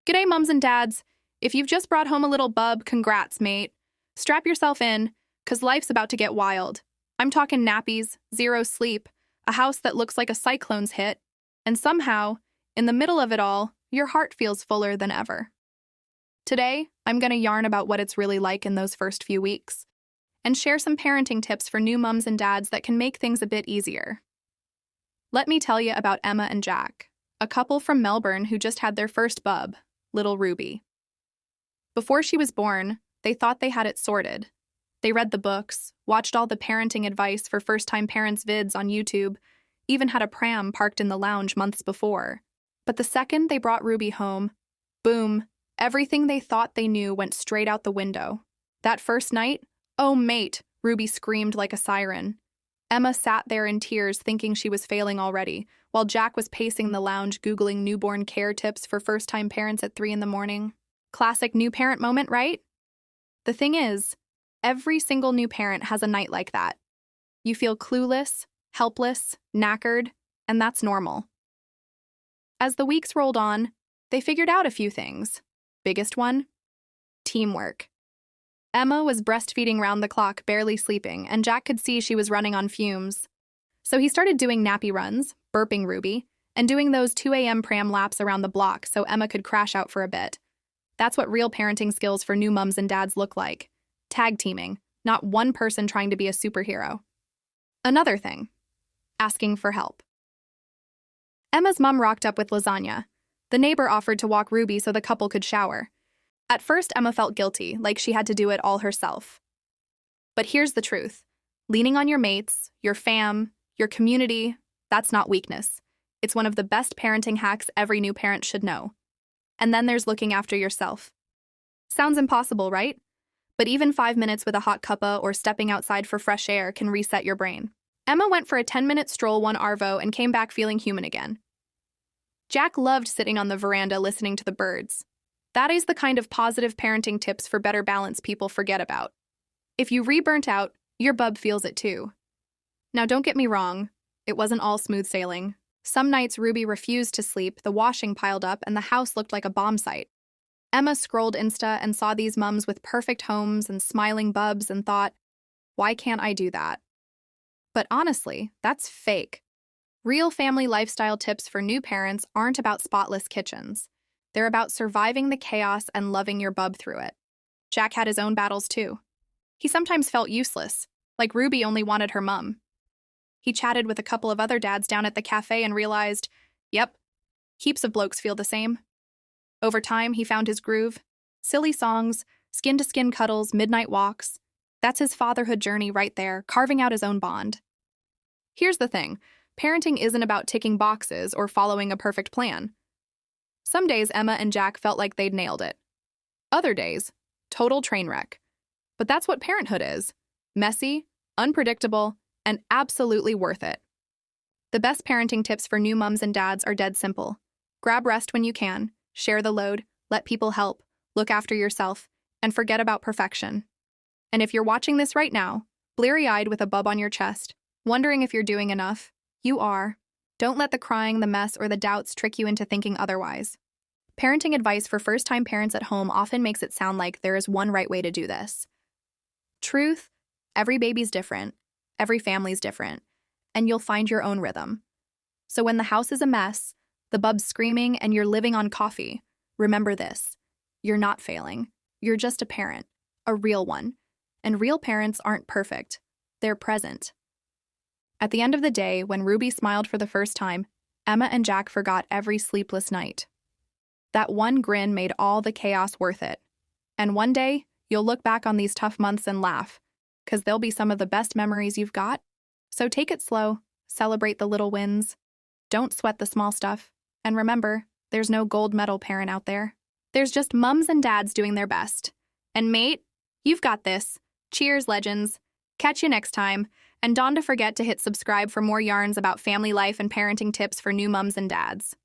G'day, mums and dads. If you've just brought home a little bub, congrats, mate. Strap yourself in, 'cause life's about to get wild. I'm talking nappies, zero sleep, a house that looks like a cyclone's hit, and somehow, in the middle of it all, your heart feels fuller than ever. Today, I'm gonna yarn about what it's really like in those first few weeks, and share some parenting tips for new mums and dads that can make things a bit easier. Let me tell you about Emma and Jack, a couple from Melbourne who just had their first bub, little Ruby. Before she was born, they thought they had it sorted. They read the books, watched all the parenting advice for first-time parents vids on YouTube, even had a pram parked in the lounge months before. But the second they brought Ruby home, boom, everything they thought they knew went straight out the window. That first night, oh mate, Ruby screamed like a siren. Emma sat there in tears thinking she was failing already, while Jack was pacing the lounge Googling newborn care tips for first-time parents at 3 in the morning. Classic new parent moment, right? The thing is, every single new parent has a night like that. You feel clueless, helpless, knackered, and that's normal. As the weeks rolled on, they figured out a few things. Biggest one? Teamwork. Emma was breastfeeding round the clock, barely sleeping, and Jack could see she was running on fumes. So he started doing nappy runs, burping Ruby, and doing those 2 a.m. pram laps around the block so Emma could crash out for a bit. That's what real parenting skills for new mums and dads look like. Tag teaming, not one person trying to be a superhero. Another thing, asking for help. Emma's mum rocked up with lasagna. The neighbor offered to walk Ruby so the couple could shower. At first, Emma felt guilty, like she had to do it all herself. But here's the truth. Leaning on your mates, your fam, your community, that's not weakness. It's one of the best parenting hacks every new parent should know. And then there's looking after yourself. Sounds impossible, right? But even 5 minutes with a hot cuppa or stepping outside for fresh air can reset your brain. Emma went for a 10-minute stroll one arvo and came back feeling human again. Jack loved sitting on the veranda listening to the birds. That is the kind of positive parenting tips for better balance people forget about. If you re-burnt out, your bub feels it too. Now don't get me wrong, it wasn't all smooth sailing. Some nights Ruby refused to sleep, the washing piled up, and the house looked like a bomb site. Emma scrolled Insta and saw these mums with perfect homes and smiling bubs and thought, why can't I do that? But honestly, that's fake. Real family lifestyle tips for new parents aren't about spotless kitchens. They're about surviving the chaos and loving your bub through it. Jack had his own battles too. He sometimes felt useless, like Ruby only wanted her mum. He chatted with a couple of other dads down at the cafe and realized, yep, heaps of blokes feel the same. Over time, he found his groove. Silly songs, skin-to-skin cuddles, midnight walks. That's his fatherhood journey right there, carving out his own bond. Here's the thing. Parenting isn't about ticking boxes or following a perfect plan. Some days, Emma and Jack felt like they'd nailed it. Other days, total train wreck. But that's what parenthood is. Messy, unpredictable, and absolutely worth it. The best parenting tips for new mums and dads are dead simple. Grab rest when you can, share the load, let people help, look after yourself, and forget about perfection. And if you're watching this right now, bleary-eyed with a bub on your chest, wondering if you're doing enough, you are. Don't let the crying, the mess, or the doubts trick you into thinking otherwise. Parenting advice for first-time parents at home often makes it sound like there is one right way to do this. Truth, every baby's different, every family's different, and you'll find your own rhythm. So when the house is a mess, the bub's screaming, and you're living on coffee, remember this. You're not failing. You're just a parent, a real one. And real parents aren't perfect. They're present. At the end of the day, when Ruby smiled for the first time, Emma and Jack forgot every sleepless night. That one grin made all the chaos worth it. And one day, you'll look back on these tough months and laugh, because they'll be some of the best memories you've got. So take it slow, celebrate the little wins, don't sweat the small stuff, and remember, there's no gold medal parent out there. There's just mums and dads doing their best. And mate, you've got this. Cheers, legends. Catch you next time, and don't forget to hit subscribe for more yarns about family life and parenting tips for new mums and dads.